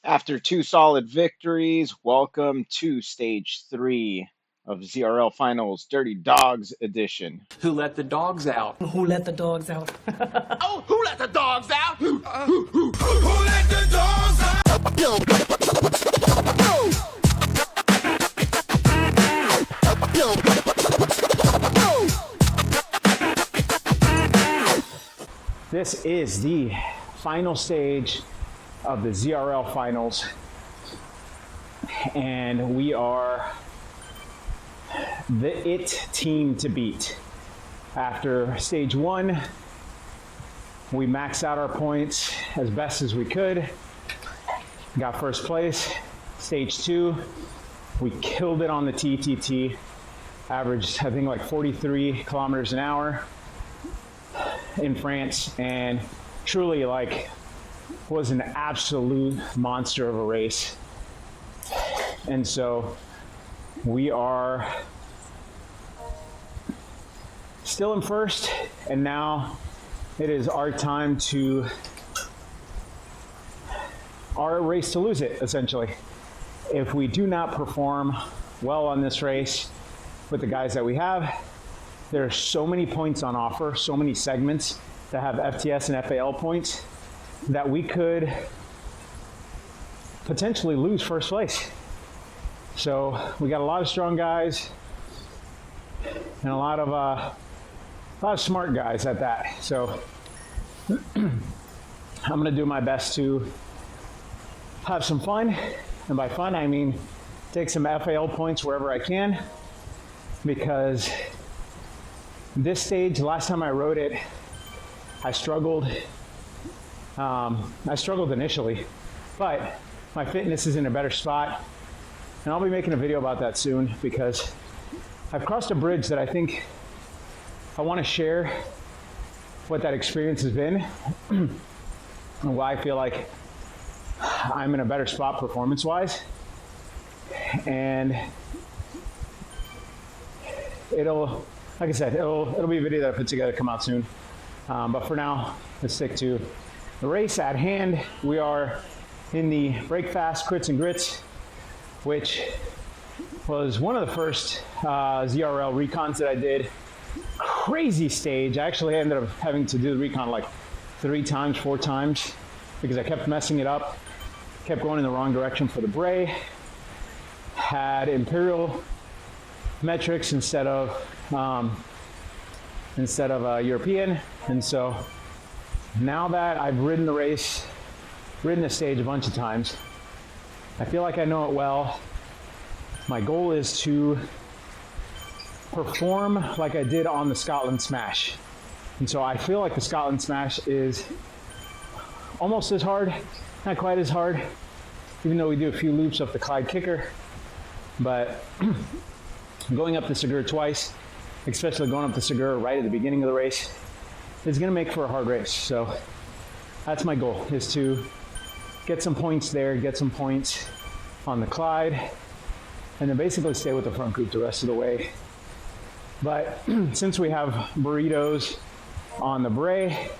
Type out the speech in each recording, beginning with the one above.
After two solid victories, welcome to stage three of ZRL Finals Dirty Dogs edition. Who let the dogs out? Who let the dogs out? Oh, who let the dogs out? Who let the dogs out? This is the final stage of the ZRL finals, and we are the IT team to beat. After stage one, we maxed out our points as best as we could, got first place. Stage two, we killed it on the TTT, averaged I think like 43 kilometers an hour in France, and truly like was an absolute monster of a race. And so we are still in first, and now it is our time to our race to lose it, essentially. If we do not perform well on this race with the guys that we have, there are so many points on offer, so many segments that have FTS and FAL points that we could potentially lose first place. So we got a lot of strong guys and a lot of smart guys at that. So I'm gonna do my best to have some fun, and by fun I mean take some FAL points wherever I can, because this stage, last time I rode it, I struggled initially, but my fitness is in a better spot, and I'll be making a video about that soon, because I've crossed a bridge that I think I want to share what that experience has been and why I feel like I'm in a better spot performance-wise. And it'll, like I said, it'll be a video that I put together, come out soon. But for now, let's stick to the race at hand. We are in the Break Fast Crits and Grits, which was one of the first ZRL recons that I did. Crazy stage. I actually ended up having to do the recon like 3 times, 4 times, because I kept messing it up, kept going in the wrong direction for the Bray, had imperial metrics instead of European. And so now that I've ridden the stage a bunch of times, I feel like I know it well. My goal is to perform like I did on the Scotland Smash. And so I feel like the Scotland Smash is almost as hard, not quite as hard, even though we do a few loops up the Clyde Kicker. But going up the Segura twice, especially going up the Segura right at the beginning of the race, is going to make for a hard race. So that's my goal, is to get some points there, get some points on the Clyde, and then basically stay with the front group the rest of the way. But since we have burritos on the Bray,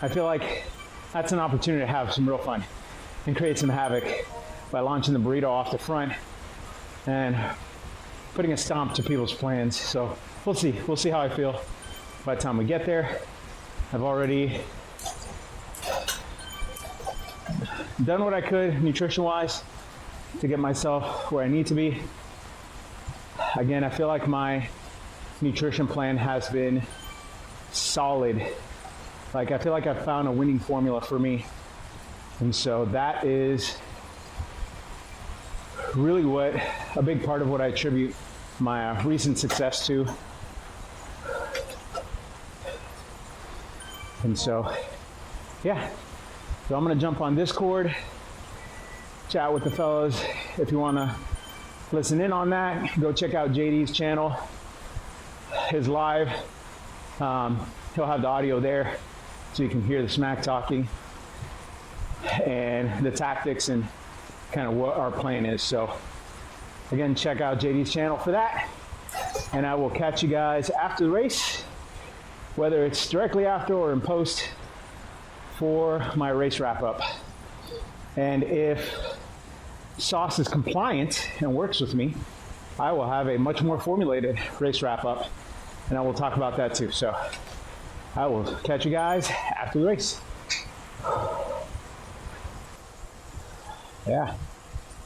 I feel like that's an opportunity to have some real fun and create some havoc by launching the burrito off the front and putting a stomp to people's plans. So we'll see how I feel by the time we get there. I've already done what I could nutrition-wise to get myself where I need to be. Again, I feel like my nutrition plan has been solid. Like, I feel like I've found a winning formula for me. And so that is really a big part of what I attribute my recent success to. And so, yeah. So I'm gonna jump on Discord, chat with the fellows. If you wanna listen in on that, go check out JD's channel, his live. He'll have the audio there so you can hear the smack talking and the tactics and kind of what our plan is. So again, check out JD's channel for that, and I will catch you guys after the race, whether it's directly after or in post, for my race wrap up. And if sauce is compliant and works with me, I will have a much more formulated race wrap up, and I will talk about that too. So I will catch you guys after the race. Yeah,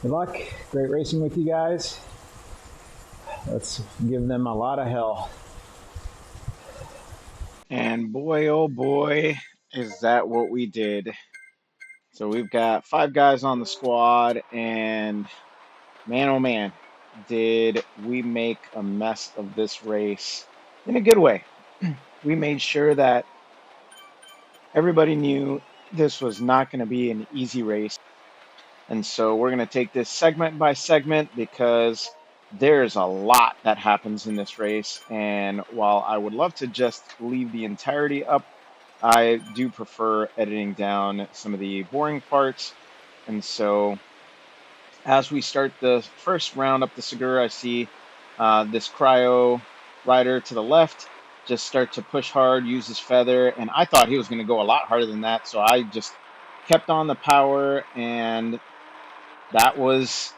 good luck. Great racing with you guys. Let's give them a lot of hell. And boy, oh boy, is that what we did. So we've got 5 guys on the squad, and man, oh man, did we make a mess of this race in a good way. We made sure that everybody knew this was not going to be an easy race. And so we're going to take this segment by segment because there's a lot that happens in this race. And while I would love to just leave the entirety up, I do prefer editing down some of the boring parts. And so as we start the first round up the Segura, I see this cryo rider to the left just start to push hard, use his feather, and I thought he was going to go a lot harder than that, so I just kept on the power, and that was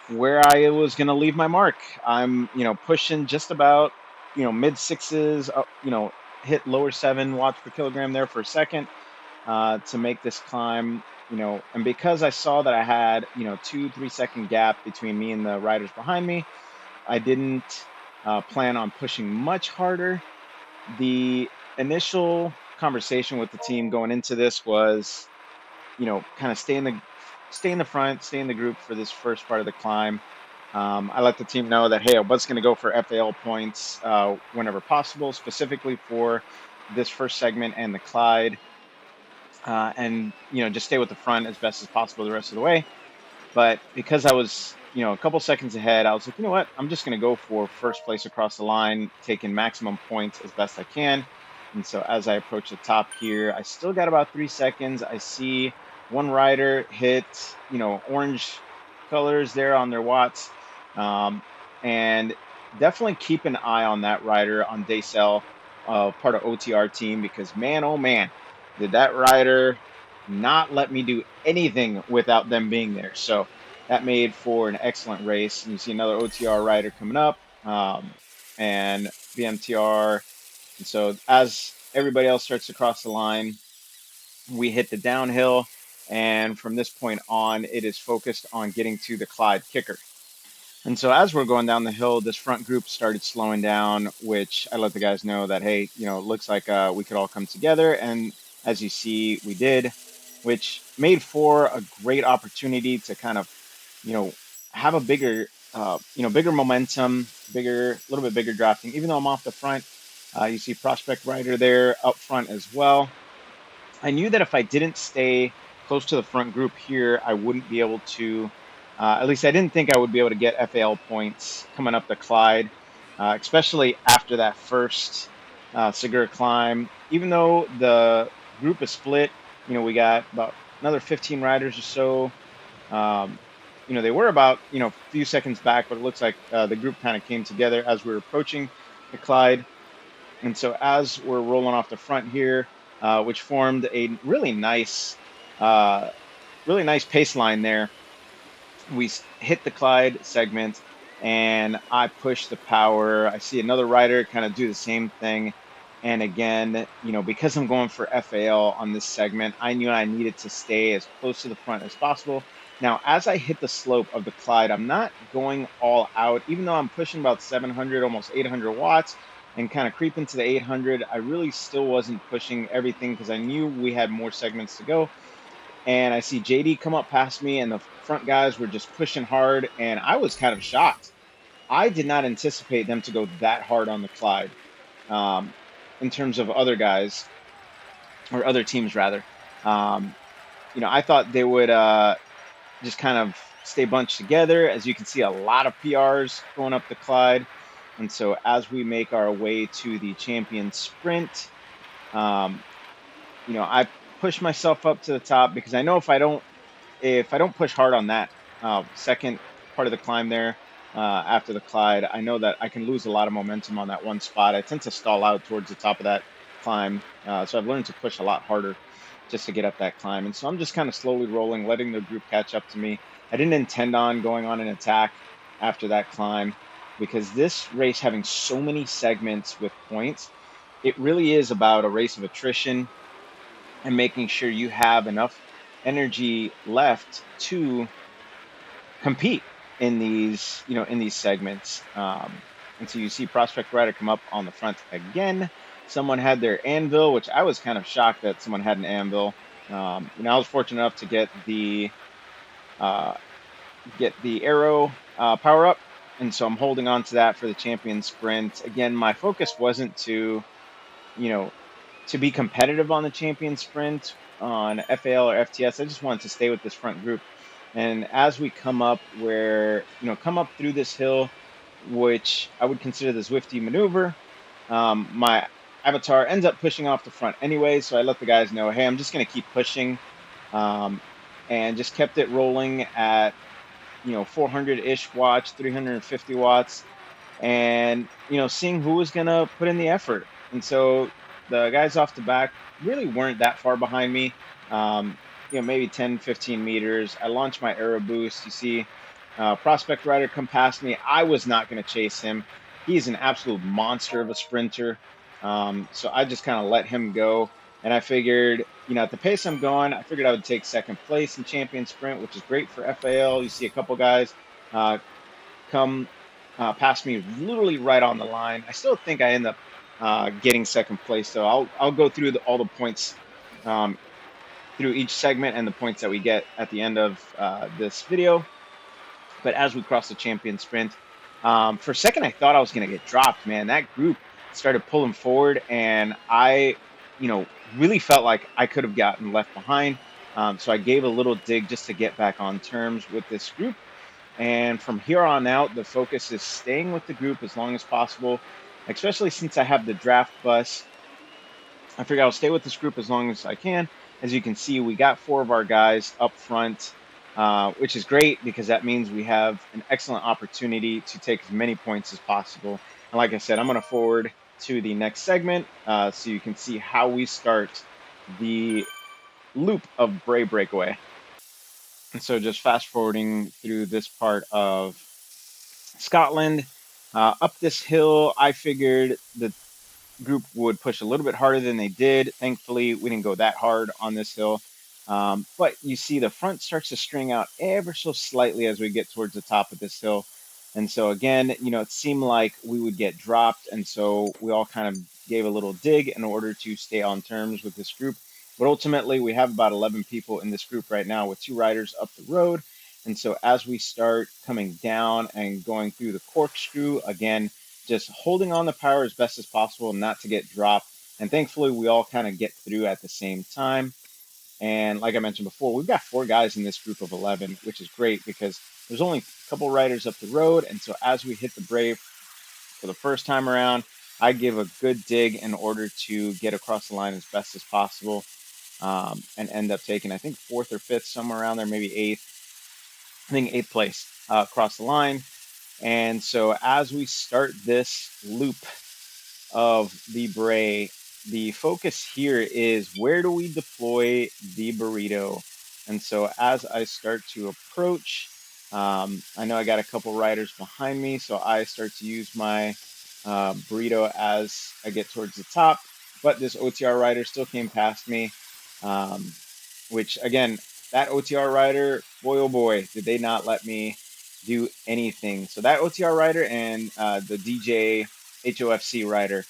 where I was going to leave my mark. I'm, pushing just about, mid sixes, hit lower 7 watts per kilogram there for a second to make this climb, and because I saw that I had, 2, 3 second gap between me and the riders behind me, I didn't plan on pushing much harder. The initial conversation with the team going into this was, kind of stay in the front, stay in the group for this first part of the climb. I let the team know that, hey, I was going to go for FAL points whenever possible, specifically for this first segment and the Clyde, and just stay with the front as best as possible the rest of the way. But because I was, a couple seconds ahead, I was like, you know what? I'm just going to go for first place across the line, taking maximum points as best I can. And so as I approach the top here, I still got about 3 seconds. I see one rider hit, orange colors there on their watts. And definitely keep an eye on that rider on Daysell, part of OTR team, because man, oh man, did that rider not let me do anything without them being there. So that made for an excellent race. And you see another OTR rider coming up, and BMTR. And so as everybody else starts to cross the line, we hit the downhill. And from this point on, it is focused on getting to the Clyde kicker. And so as we're going down the hill, this front group started slowing down, which I let the guys know that, hey, it looks like we could all come together. And as you see, we did, which made for a great opportunity to kind of, have a bigger, bigger momentum, a little bit bigger drafting. Even though I'm off the front, you see Prospect Rider there up front as well. I knew that if I didn't stay close to the front group here, I wouldn't be able to, at least I didn't think I would be able to get FAL points coming up the Clyde, especially after that first Segura climb. Even though the group is split, we got about another 15 riders or so. They were about, a few seconds back, but it looks like the group kind of came together as we were approaching the Clyde. And so as we're rolling off the front here, which formed a really nice pace line there, we hit the Clyde segment and I push the power. I see another rider kind of do the same thing. And again, because I'm going for FAL on this segment, I knew I needed to stay as close to the front as possible. Now, as I hit the slope of the Clyde, I'm not going all out, even though I'm pushing about 700, almost 800 watts and kind of creeping to the 800. I really still wasn't pushing everything because I knew we had more segments to go. And I see JD come up past me, and the front guys were just pushing hard, and I was kind of shocked. I did not anticipate them to go that hard on the Clyde, in terms of other guys, or other teams rather. I thought they would just kind of stay bunched together. As you can see, a lot of PRs going up the Clyde. And so as we make our way to the champion sprint, I push myself up to the top because I know if I don't push hard on that second part of the climb there after the Clyde, I know that I can lose a lot of momentum on that one spot. I tend to stall out towards the top of that climb, so I've learned to push a lot harder. just to get up that climb. And so I'm just kind of slowly rolling, letting the group catch up to me. I didn't intend on going on an attack after that climb because this race having so many segments with points, it really is about a race of attrition and making sure you have enough energy left to compete in these, in these segments. And so you see Prospect Rider come up on the front again. Someone had their anvil, which I was kind of shocked that someone had an anvil. I was fortunate enough to uh, get the arrow power up, and so I'm holding on to that for the champion sprint. Again, my focus wasn't you know, to be competitive on the champion sprint on FAL or FTS. I just wanted to stay with this front group. And as we come up come up through this hill, which I would consider the Zwifty maneuver, my avatar ends up pushing off the front anyway. So I let the guys know, hey, I'm just going to keep pushing, um, and just kept it rolling at, 400-ish watts, 350 watts, and seeing who was gonna put in the effort. And so the guys off the back really weren't that far behind me. Maybe 10, 15 meters. I launched my arrow boost. You see, Prospect Rider come past me. I was not going to chase him. He's an absolute monster of a sprinter. So I just kind of let him go. And I figured, at the pace I'm going, I figured I would take second place in champion sprint, which is great for FAL. You see a couple guys uh, come past me literally right on the line. I still think I end up getting second place. So I'll go through all the points um, through each segment and the points that we get at the end of this video. But as we cross the champion sprint, for a second I thought I was going to get dropped. Man, that group started pulling forward, and I, really felt like I could have gotten left behind. So I gave a little dig just to get back on terms with this group. And from here on out, the focus is staying with the group as long as possible, especially since I have the draft bus. I figure I'll stay with this group as long as I can. As you can see, we got 4 of our guys up front, which is great because that means we have an excellent opportunity to take as many points as possible. And like I said, I'm going to forward to the next segment so you can see how we start the loop of Bray Breakaway. And so just fast forwarding through this part of Scotland, up this hill, I figured the group would push a little bit harder than they did. Thankfully, we didn't go that hard on this hill. But you see the front starts to string out ever so slightly as we get towards the top of this hill. And so again, it seemed like we would get dropped. And so we all kind of gave a little dig in order to stay on terms with this group. But ultimately, we have about 11 people in this group right now with 2 riders up the road. And so as we start coming down and going through the corkscrew, again, just holding on the power as best as possible not to get dropped. And thankfully, we all kind of get through at the same time. And like I mentioned before, we've got 4 guys in this group of 11, which is great because there's only a couple riders up the road. And so as we hit the brave for the first time around, I give a good dig in order to get across the line as best as possible, and end up taking, I think, 4th or 5th, somewhere around there, maybe 8th. I think 8th place across the line. And so as we start this loop of the Bray, the focus here is where do we deploy the burrito? And so as I start to approach, I know I got a couple riders behind me, so I start to use my burrito as I get towards the top. But this OTR rider still came past me, which again, that OTR rider, boy oh boy, did they not let me do anything. So that OTR rider and the DJ HOFC rider,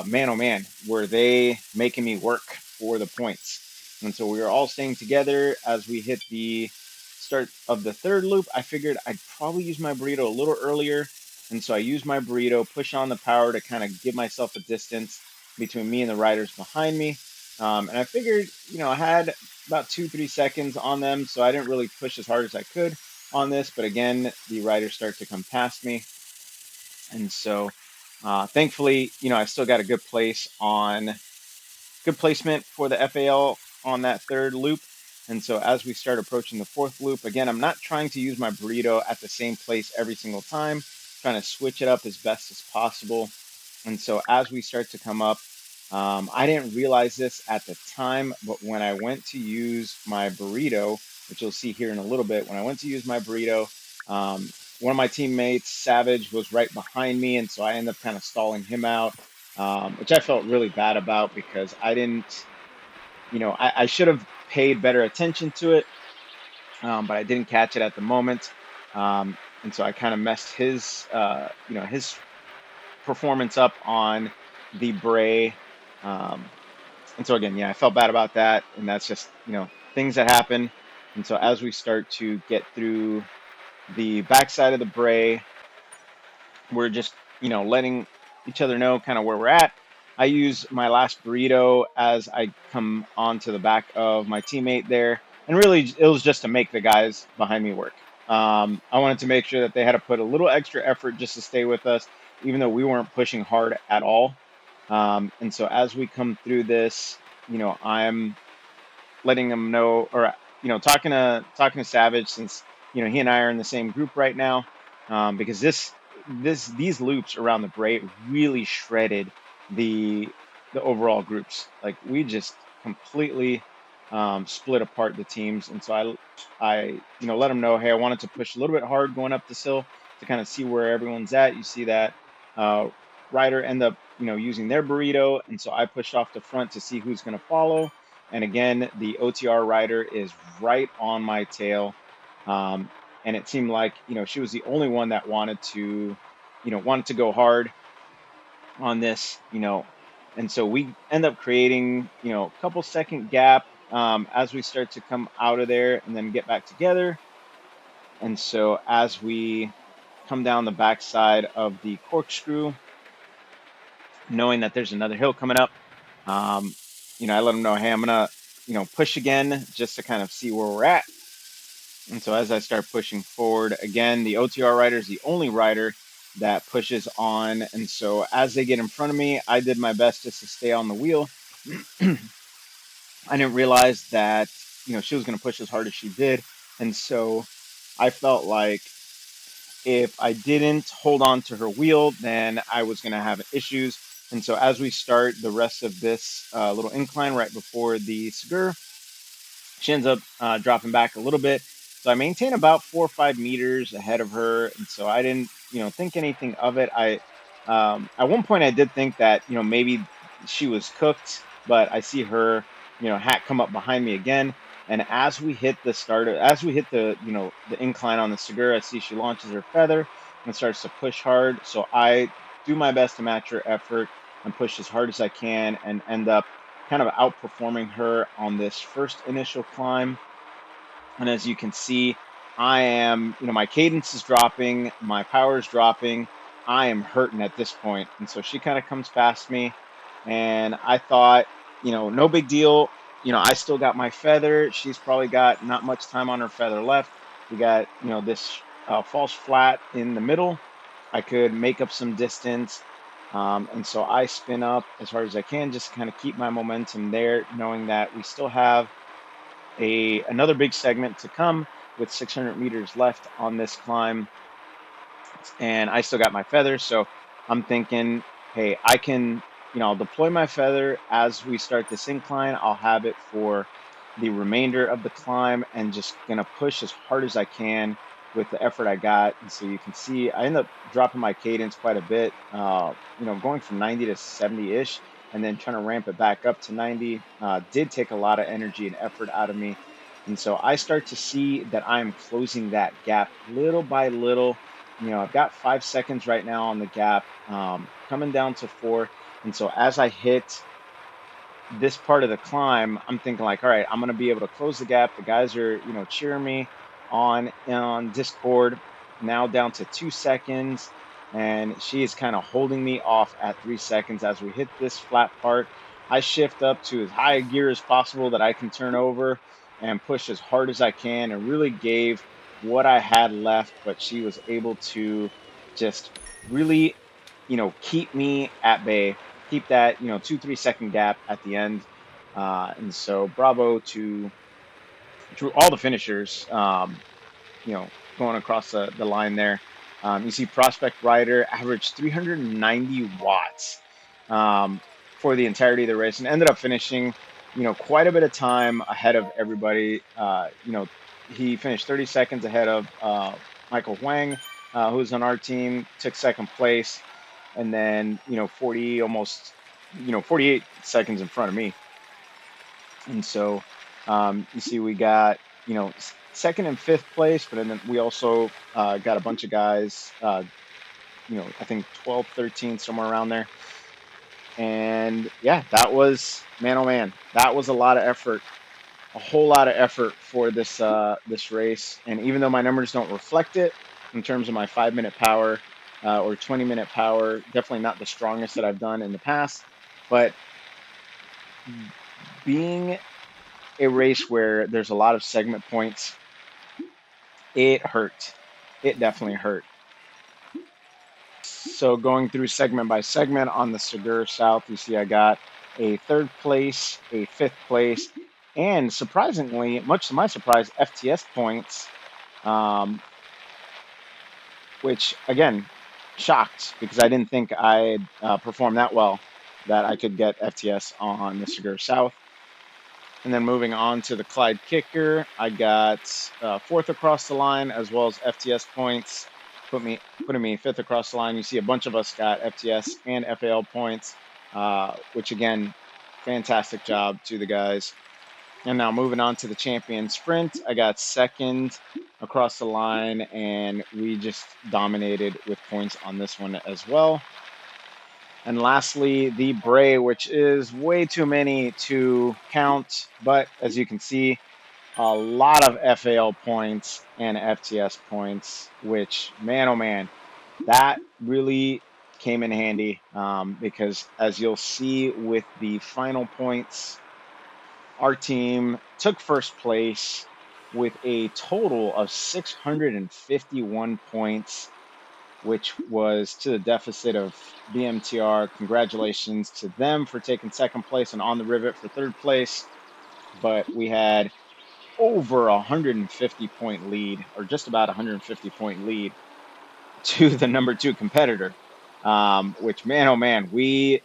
man oh man, were they making me work for the points. And so we were all staying together as we hit the start of the 3rd loop. I figured I'd probably use my burrito a little earlier. And so I used my burrito, push on the power to kind of give myself a distance between me and the riders behind me. And I figured, I had about 2-3 seconds on them, so I didn't really push as hard as I could on this. But again, the riders start to come past me. And so thankfully, I still got a good placement for the FAL on that 3rd loop. And so as we start approaching the 4th loop, again, I'm not trying to use my burrito at the same place every single time, trying to switch it up as best as possible. And so as we start to come up, I didn't realize this at the time, but when I went to use my burrito, which you'll see here in a little bit, when I went to use my burrito, um, one of my teammates, Savage, was right behind me, and so I ended up kind of stalling him out, which I felt really bad about because I didn't, I should have paid better attention to it, but I didn't catch it at the moment. And so I kind of messed his performance up on the Bray. Um, and so again, yeah, I felt bad about that, and that's just things that happen. And so as we start to get through the backside of the Bray, we're just letting each other know kind of where we're at. I use my last burrito as I come onto the back of my teammate there, and really it was just to make the guys behind me work. I wanted to make sure that they had to put a little extra effort just to stay with us, even though we weren't pushing hard at all. And so as we come through this, I'm letting him know, or talking to Savage, since he and I are in the same group right now, because these loops around the Bray really shredded the the overall groups. Like we just completely split apart the teams, and so I let him know, hey, I wanted to push a little bit hard going up this hill to kind of see where everyone's at. You see that uh, Ryder end up using their burrito, and so I pushed off the front to see who's going to follow. And again, the OTR rider is right on my tail. Um, and it seemed like, she was the only one that wanted to go hard on this. And so we end up creating, a couple second gap as we start to come out of there and then get back together. And so as we come down the backside of the corkscrew, knowing that there's another hill coming up, um, I let them know, hey, I'm gonna, push again just to kind of see where we're at. And so as I start pushing forward again, the OTR rider is the only rider that pushes on. And so as they get in front of me, I did my best just to stay on the wheel. I didn't realize that, she was going to push as hard as she did. And so I felt like if I didn't hold on to her wheel, then I was going to have issues. And so as we start the rest of this little incline right before the Segura, she ends up dropping back a little bit. So I maintain about 4 or 5 meters ahead of her, and so I didn't, think anything of it. At one point, I did think that, maybe she was cooked, but I see her, hat come up behind me again. And as we hit the incline on the Segura, I see she launches her feather and starts to push hard. So I do my best to match her effort and push as hard as I can, and end up kind of outperforming her on this first initial climb. And as you can see, I am, my cadence is dropping, my power is dropping. I am hurting at this point. And so she kind of comes past me, and I thought, no big deal. I still got my feather. She's probably got not much time on her feather left. We got, this false flat in the middle. I could make up some distance. And so I spin up as hard as I can, just kind of keep my momentum there, knowing that we still have another big segment to come with 600 meters left on this climb, and I still got my feather. So I'm thinking, hey, I can, I'll deploy my feather as we start this incline. I'll have it for the remainder of the climb, and just gonna push as hard as I can with the effort I got. And so you can see I end up dropping my cadence quite a bit, going from 90 to 70-ish, and then trying to ramp it back up to 90. Did take a lot of energy and effort out of me. And so I start to see that I'm closing that gap little by little. I've got 5 seconds right now on the gap, coming down to 4. And so as I hit this part of the climb, I'm thinking like, all right, I'm gonna be able to close the gap. The guys are, cheering me on Discord. Now down to 2 seconds, and she is kind of holding me off at 3 seconds. As we hit this flat part, I shift up to as high a gear as possible that I can turn over and push as hard as I can, and really gave what I had left. But she was able to just really, keep me at bay, keep that 2 3 second gap at the end. And so bravo to all the finishers, you know going across the line there. You see Prospect Rider averaged 390 watts, um, for the entirety of the race and ended up finishing, quite a bit of time ahead of everybody. He finished 30 seconds ahead of Michael Huang, who's on our team, took second place, and then 40 almost 48 seconds in front of me. And so you see we got second and fifth place, but then we also got a bunch of guys, I think 12, 13, somewhere around there. And yeah, that was, man, oh man, that was a lot of effort, a whole lot of effort for this race. And even though my numbers don't reflect it in terms of my 5 minute power or 20-minute power, definitely not the strongest that I've done in the past, but being a race where there's a lot of segment points, it hurt. It definitely hurt. So going through segment by segment on the Segura South, you see I got a third place, a fifth place, and surprisingly, much to my surprise, FTS points, um, which again, shocked because I didn't think I had performed that well that I could get FTS on the Segura South. And then moving on to the Clyde kicker, I got fourth across the line as well as FTS points, putting me fifth across the line. You see a bunch of us got FTS and FAL points, which again, fantastic job to the guys. And now moving on to the champion sprint, I got second across the line, and we just dominated with points on this one as well. And lastly, the Bray, which is way too many to count, but as you can see, a lot of FAL points and FTS points, which, man, oh man, that really came in handy because as you'll see with the final points, our team took first place with a total of 651 points, which was to the deficit of BMTR. Congratulations to them for taking second place and on the rivet for third place. But we had over 150 point lead, or just about 150 point lead to the number two competitor, which, man, oh man, we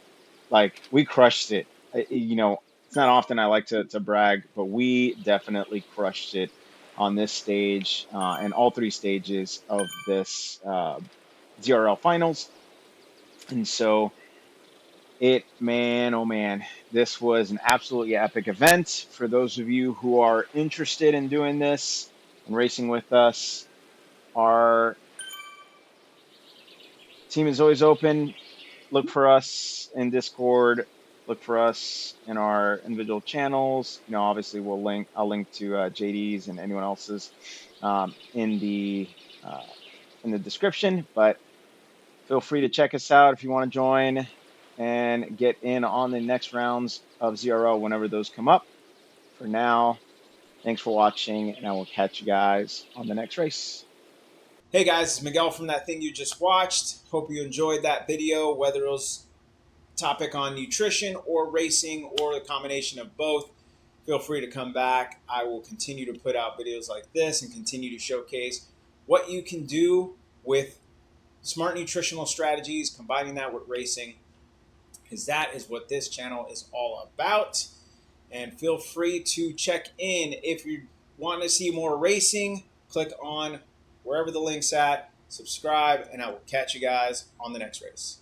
crushed it. It's not often I like to brag, but we definitely crushed it on this stage and all three stages of this ZRL finals. And so man, oh man, this was an absolutely epic event. For those of you who are interested in doing this and racing with us, our team is always open. Look for us in Discord. Look for us in our individual channels. Obviously I'll link to JD's and anyone else's in the description, but feel free to check us out if you want to join and get in on the next rounds of ZRO whenever those come up. For now, thanks for watching, and I will catch you guys on the next race. Hey guys, it's Miguel from That Thing You Just Watched. Hope you enjoyed that video, whether it was topic on nutrition or racing or a combination of both. Feel free to come back. I will continue to put out videos like this and continue to showcase what you can do with smart nutritional strategies, combining that with racing, because that is what this channel is all about. And feel free to check in if you want to see more racing. Click on wherever the link's at, subscribe, and I will catch you guys on the next race.